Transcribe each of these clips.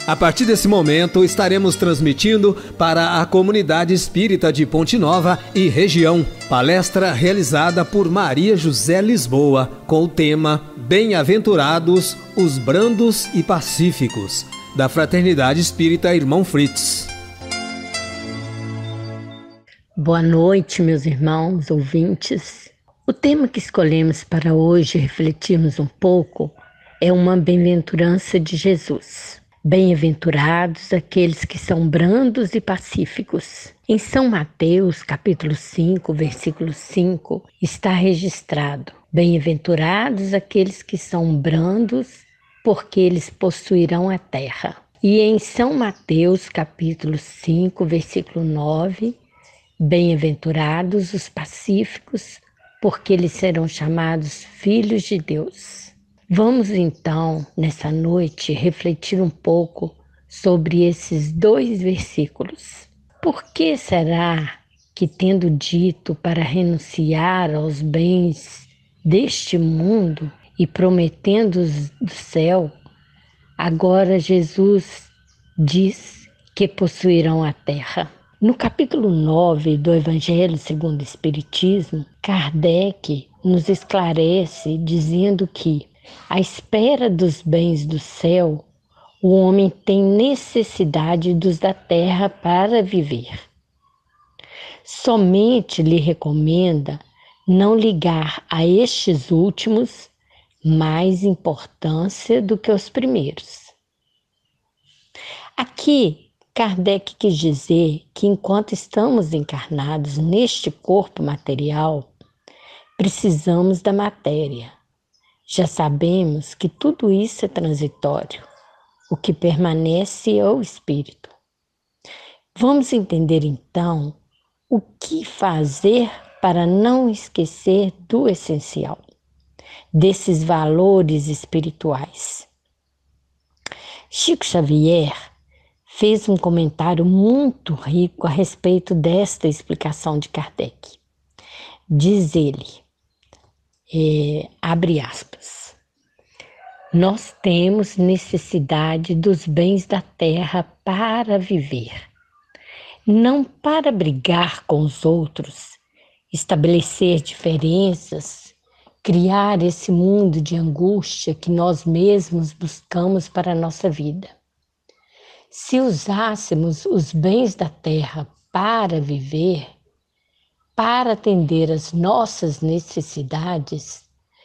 A partir desse momento, estaremos transmitindo para a comunidade espírita de Ponte Nova e região, palestra realizada por Maria José Lisboa, com o tema Bem-aventurados os brandos e pacíficos, da Fraternidade Espírita Irmão Fritz. Boa noite, meus irmãos ouvintes. O tema que escolhemos para hoje refletirmos um pouco é uma bem-aventurança de Jesus. Bem-aventurados aqueles que são brandos e pacíficos. Em São Mateus, capítulo 5, versículo 5, está registrado: Bem-aventurados aqueles que são brandos, porque eles possuirão a terra. E em São Mateus, capítulo 5, versículo 9, Bem-aventurados os pacíficos, porque eles serão chamados filhos de Deus. Vamos então, nessa noite, refletir um pouco sobre esses dois versículos. Por que será que, tendo dito para renunciar aos bens deste mundo e prometendo-os do céu, agora Jesus diz que possuirão a terra? No capítulo 9 do Evangelho segundo o Espiritismo, Kardec nos esclarece dizendo que, à espera dos bens do céu, o homem tem necessidade dos da terra para viver. Somente lhe recomenda não ligar a estes últimos mais importância do que os primeiros. Aqui, Kardec quis dizer que enquanto estamos encarnados neste corpo material, precisamos da matéria. Já sabemos que tudo isso é transitório. O que permanece é o espírito. Vamos entender então o que fazer para não esquecer do essencial, desses valores espirituais. Chico Xavier fez um comentário muito rico a respeito desta explicação de Kardec. Diz ele, abre aspas, nós temos necessidade dos bens da terra para viver, não para brigar com os outros, estabelecer diferenças, criar esse mundo de angústia que nós mesmos buscamos para a nossa vida. Se usássemos os bens da terra para viver, para atender às nossas necessidades,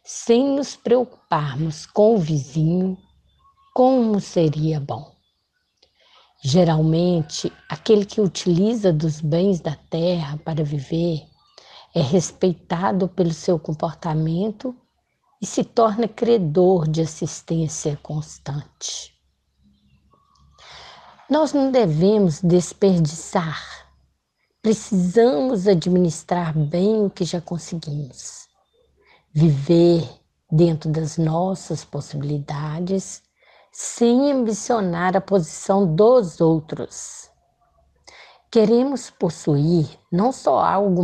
sem nos preocuparmos com o vizinho, como seria bom. Geralmente, aquele que utiliza dos bens da terra para viver é respeitado pelo seu comportamento e se torna credor de assistência constante. Nós não devemos desperdiçar. Precisamos administrar bem o que já conseguimos. Viver dentro das nossas possibilidades, sem ambicionar a posição dos outros. Queremos possuir não só algo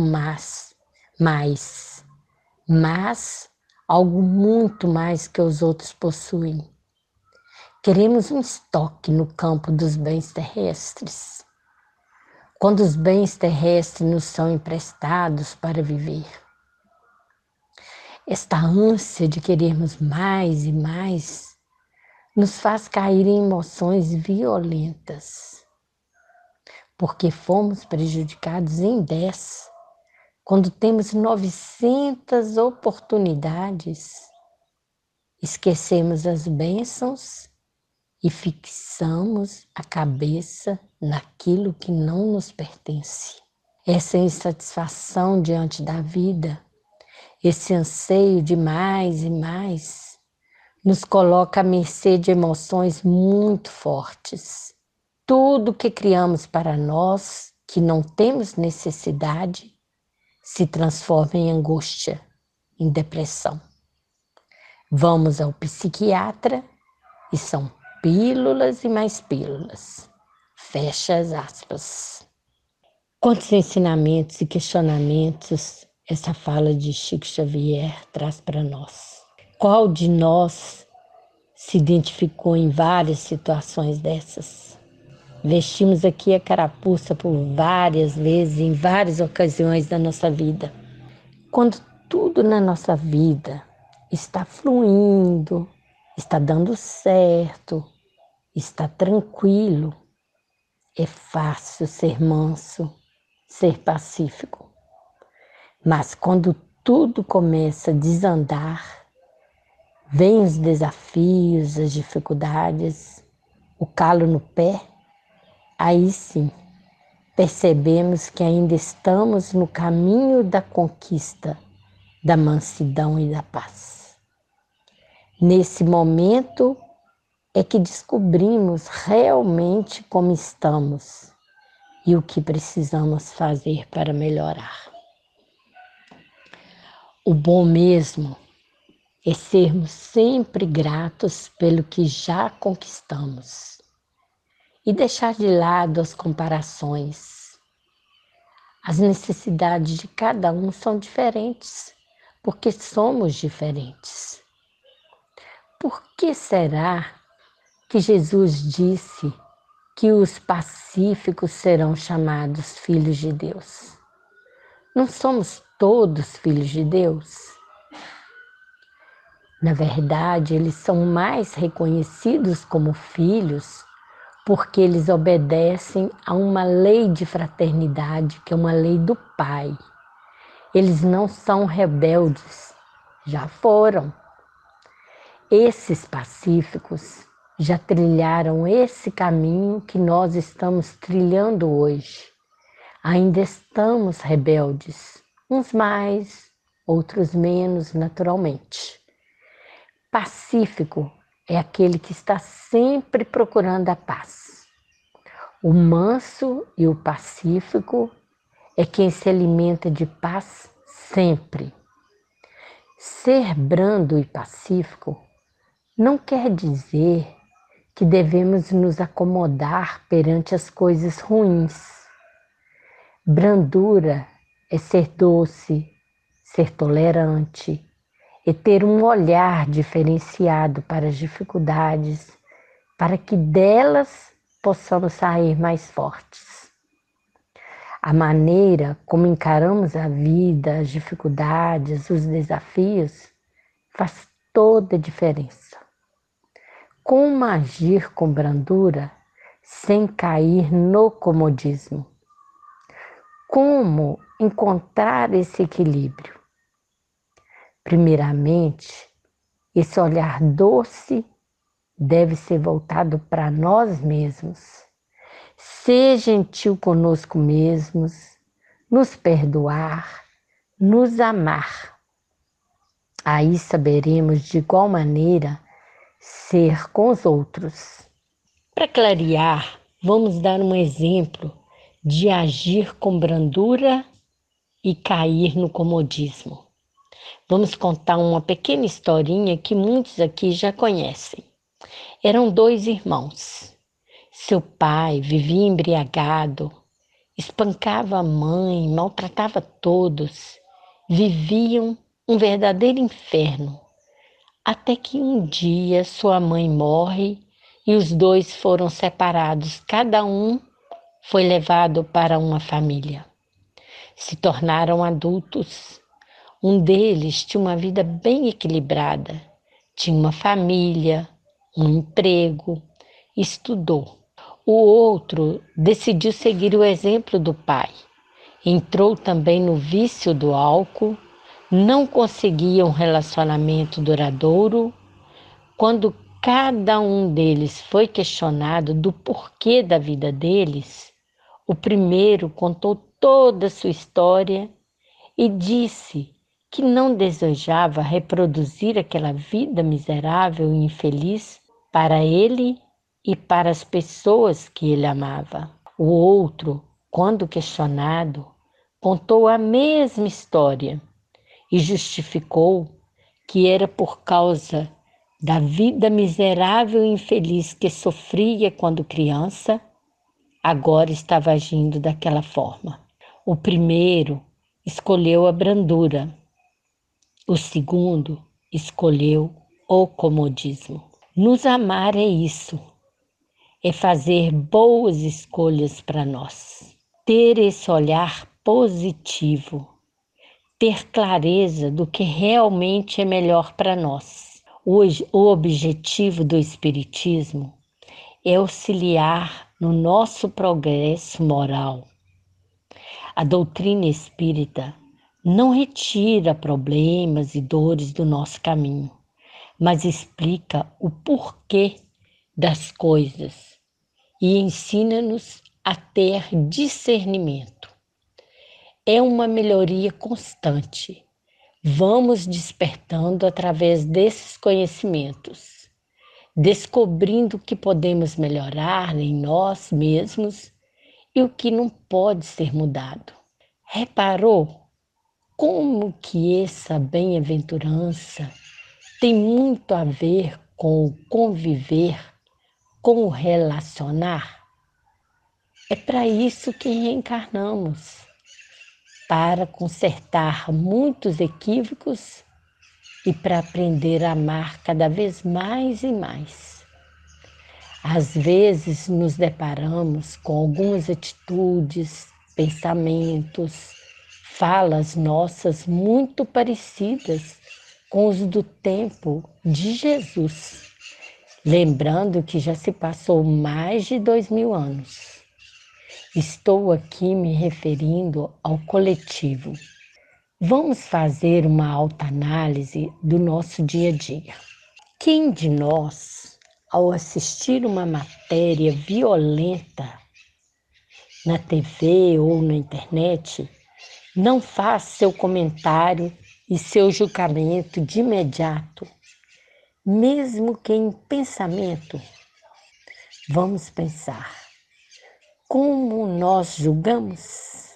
mas algo muito mais que os outros possuem. Queremos um estoque no campo dos bens terrestres. Quando os bens terrestres nos são emprestados para viver. Esta ânsia de querermos mais e mais nos faz cair em emoções violentas, porque fomos prejudicados em 10, quando temos 900 oportunidades, esquecemos as bênçãos e fixamos a cabeça naquilo que não nos pertence. Essa insatisfação diante da vida, esse anseio de mais e mais, nos coloca à mercê de emoções muito fortes. Tudo que criamos para nós, que não temos necessidade, se transforma em angústia, em depressão. Vamos ao psiquiatra e são pílulas e mais pílulas. Fecha as aspas. Quantos ensinamentos e questionamentos essa fala de Chico Xavier traz para nós? Qual de nós se identificou em várias situações dessas. Vestimos aqui a carapuça por várias vezes, em várias ocasiões da nossa vida. Quando tudo na nossa vida está fluindo, está dando certo, está tranquilo, é fácil ser manso, ser pacífico. Mas quando tudo começa a desandar, vêm os desafios, as dificuldades, o calo no pé, aí sim percebemos que ainda estamos no caminho da conquista, da mansidão e da paz. Nesse momento é que descobrimos realmente como estamos e o que precisamos fazer para melhorar. O bom mesmo é sermos sempre gratos pelo que já conquistamos e deixar de lado as comparações. As necessidades de cada um são diferentes, porque somos diferentes. Por que será que Jesus disse que os pacíficos serão chamados filhos de Deus? Não somos todos filhos de Deus? Na verdade, eles são mais reconhecidos como filhos porque eles obedecem a uma lei de fraternidade, que é uma lei do Pai. Eles não são rebeldes, já foram. Esses pacíficos já trilharam esse caminho que nós estamos trilhando hoje. Ainda estamos rebeldes, uns mais, outros menos, naturalmente. Pacífico é aquele que está sempre procurando a paz. O manso e o pacífico é quem se alimenta de paz sempre. Ser brando e pacífico não quer dizer que devemos nos acomodar perante as coisas ruins. Brandura é ser doce, ser tolerante, é ter um olhar diferenciado para as dificuldades, para que delas possamos sair mais fortes. A maneira como encaramos a vida, as dificuldades, os desafios, faz toda a diferença. Como agir com brandura sem cair no comodismo? Como encontrar esse equilíbrio? Primeiramente, esse olhar doce deve ser voltado para nós mesmos. Ser gentil conosco mesmos, nos perdoar, nos amar. Aí saberemos de igual maneira ser com os outros. Para clarear, vamos dar um exemplo de agir com brandura e cair no comodismo. Vamos contar uma pequena historinha que muitos aqui já conhecem. Eram dois irmãos. Seu pai vivia embriagado, espancava a mãe, maltratava todos, viviam um verdadeiro inferno. Até que um dia sua mãe morre e os dois foram separados, cada um foi levado para uma família. Se tornaram adultos. Um deles tinha uma vida bem equilibrada, tinha uma família, um emprego, estudou. O outro decidiu seguir o exemplo do pai. Entrou também no vício do álcool, não conseguia um relacionamento duradouro. Quando cada um deles foi questionado do porquê da vida deles, o primeiro contou toda a sua história e disse que não desejava reproduzir aquela vida miserável e infeliz para ele e para as pessoas que ele amava. O outro, quando questionado, contou a mesma história e justificou que era por causa da vida miserável e infeliz que sofria quando criança, agora estava agindo daquela forma. O primeiro escolheu a brandura, o segundo escolheu o comodismo. Nos amar é isso, é fazer boas escolhas para nós, ter esse olhar positivo, ter clareza do que realmente é melhor para nós. Hoje, o objetivo do Espiritismo é auxiliar no nosso progresso moral. A doutrina espírita não retira problemas e dores do nosso caminho, mas explica o porquê das coisas e ensina-nos a ter discernimento. É uma melhoria constante. Vamos despertando através desses conhecimentos, descobrindo o que podemos melhorar em nós mesmos e o que não pode ser mudado. Reparou como que essa bem-aventurança tem muito a ver com o conviver, com o relacionar? É para isso que reencarnamos, para consertar muitos equívocos e para aprender a amar cada vez mais e mais. Às vezes nos deparamos com algumas atitudes, pensamentos, falas nossas muito parecidas com os do tempo de Jesus, lembrando que já se passou mais de 2000 anos. Estou aqui me referindo ao coletivo. Vamos fazer uma autoanálise do nosso dia a dia. Quem de nós, ao assistir uma matéria violenta na TV ou na internet, não faz seu comentário e seu julgamento de imediato, mesmo que em pensamento? Vamos pensar. Como nós julgamos?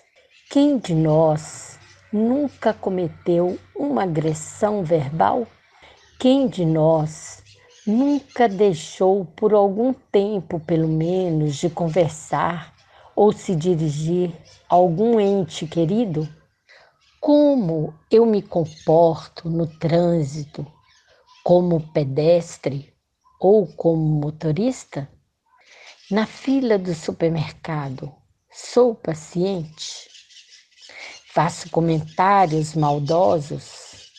Quem de nós nunca cometeu uma agressão verbal? Quem de nós nunca deixou por algum tempo, pelo menos, de conversar ou se dirigir a algum ente querido? Como eu me comporto no trânsito, como pedestre ou como motorista? Na fila do supermercado, sou paciente? Faço comentários maldosos?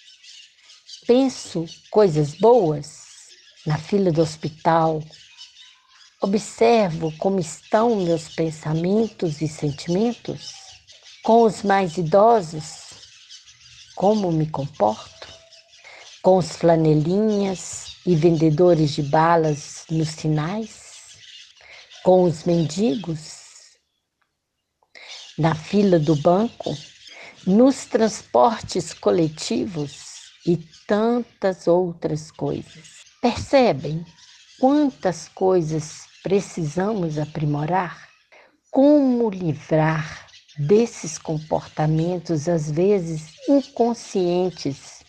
Penso coisas boas? Na fila do hospital, observo como estão meus pensamentos e sentimentos? Com os mais idosos, como me comporto? Com os flanelinhas e vendedores de balas nos sinais? Com os mendigos? Na fila do banco? Nos transportes coletivos e tantas outras coisas. Percebem quantas coisas precisamos aprimorar? Como livrar desses comportamentos, às vezes inconscientes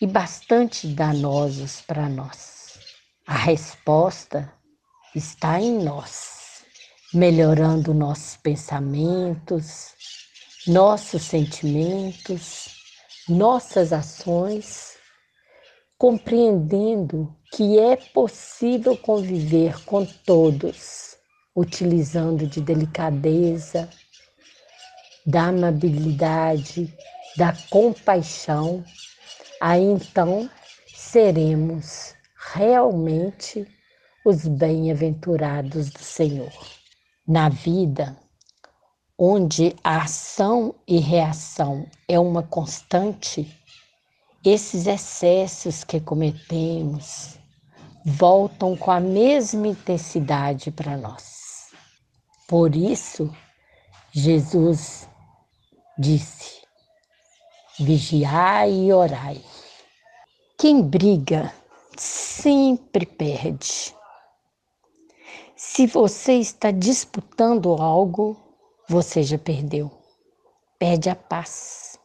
e bastante danosos para nós? A resposta está em nós, melhorando nossos pensamentos, nossos sentimentos, nossas ações, compreendendo que é possível conviver com todos, utilizando de delicadeza, da amabilidade, da compaixão. Aí então seremos realmente os bem-aventurados do Senhor. Na vida, onde a ação e reação é uma constante, esses excessos que cometemos voltam com a mesma intensidade para nós. Por isso, Jesus disse: vigiai e orai. Quem briga sempre perde. Se você está disputando algo, você já perdeu. Perde a paz.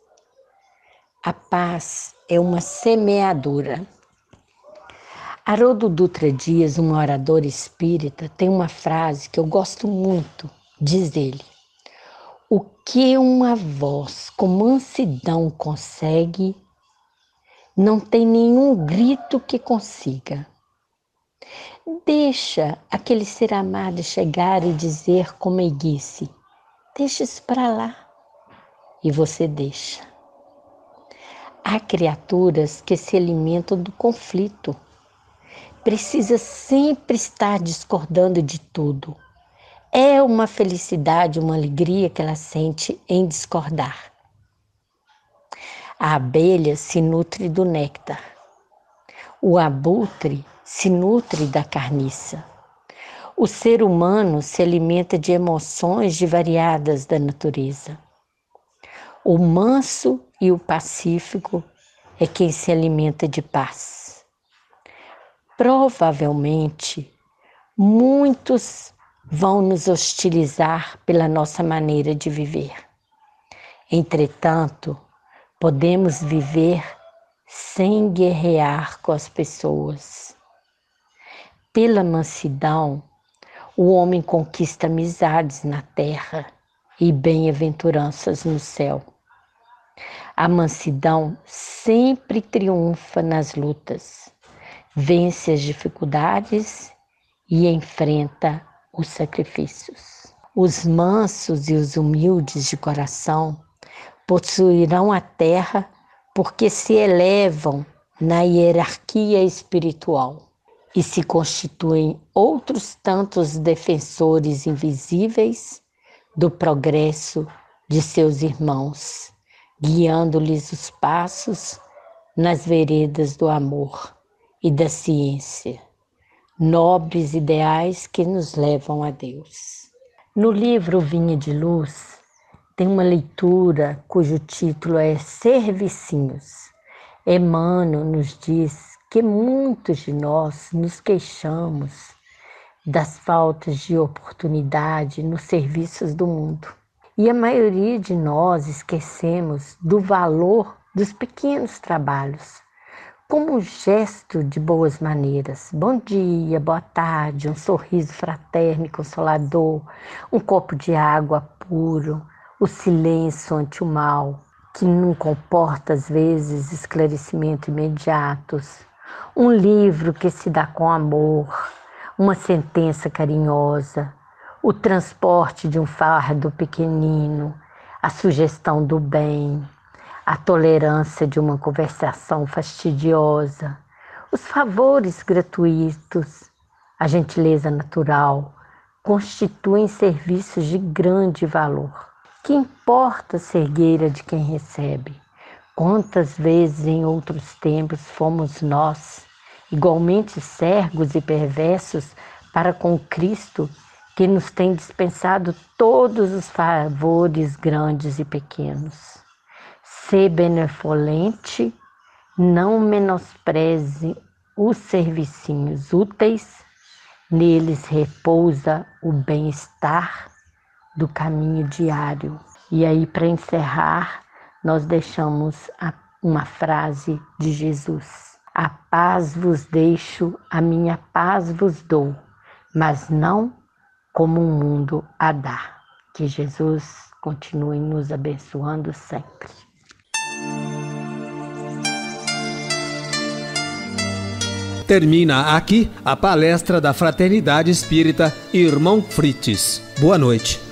A paz é uma semeadura. Haroldo Dutra Dias, um orador espírita, tem uma frase que eu gosto muito. Diz ele: o que uma voz com mansidão consegue, não tem nenhum grito que consiga. Deixa aquele ser amado chegar e dizer com meiguice: deixa isso para lá. E você deixa. Há criaturas que se alimentam do conflito. Precisa sempre estar discordando de tudo. É uma felicidade, uma alegria que ela sente em discordar. A abelha se nutre do néctar. O abutre se nutre da carniça. O ser humano se alimenta de emoções variadas da natureza. O manso e o pacífico é quem se alimenta de paz. Provavelmente, muitos vão nos hostilizar pela nossa maneira de viver. Entretanto, podemos viver sem guerrear com as pessoas. Pela mansidão, o homem conquista amizades na terra e bem-aventuranças no céu. A mansidão sempre triunfa nas lutas, vence as dificuldades e enfrenta os sacrifícios. Os mansos e os humildes de coração possuirão a terra porque se elevam na hierarquia espiritual e se constituem outros tantos defensores invisíveis do progresso de seus irmãos, guiando-lhes os passos nas veredas do amor e da ciência, nobres ideais que nos levam a Deus. No livro Vinha de Luz, tem uma leitura cujo título é Servicinhos. Emmanuel nos diz que muitos de nós nos queixamos das faltas de oportunidade nos serviços do mundo. E a maioria de nós esquecemos do valor dos pequenos trabalhos, como um gesto de boas maneiras. Bom dia, boa tarde, um sorriso fraterno e consolador, um copo de água puro, o silêncio ante o mal, que não comporta às vezes esclarecimento imediatos, um livro que se dá com amor, uma sentença carinhosa, o transporte de um fardo pequenino, a sugestão do bem, a tolerância de uma conversação fastidiosa, os favores gratuitos, a gentileza natural, constituem serviços de grande valor. Que importa a cegueira de quem recebe? Quantas vezes em outros tempos fomos nós, igualmente cegos e perversos, para com Cristo, que nos tem dispensado todos os favores grandes e pequenos. Sê benevolente, não menospreze os servicinhos úteis, neles repousa o bem-estar do caminho diário. E aí, para encerrar, nós deixamos uma frase de Jesus: a paz vos deixo, a minha paz vos dou, mas não como o mundo a dá. Que Jesus continue nos abençoando sempre. Termina aqui a palestra da Fraternidade Espírita Irmão Frites. Boa noite.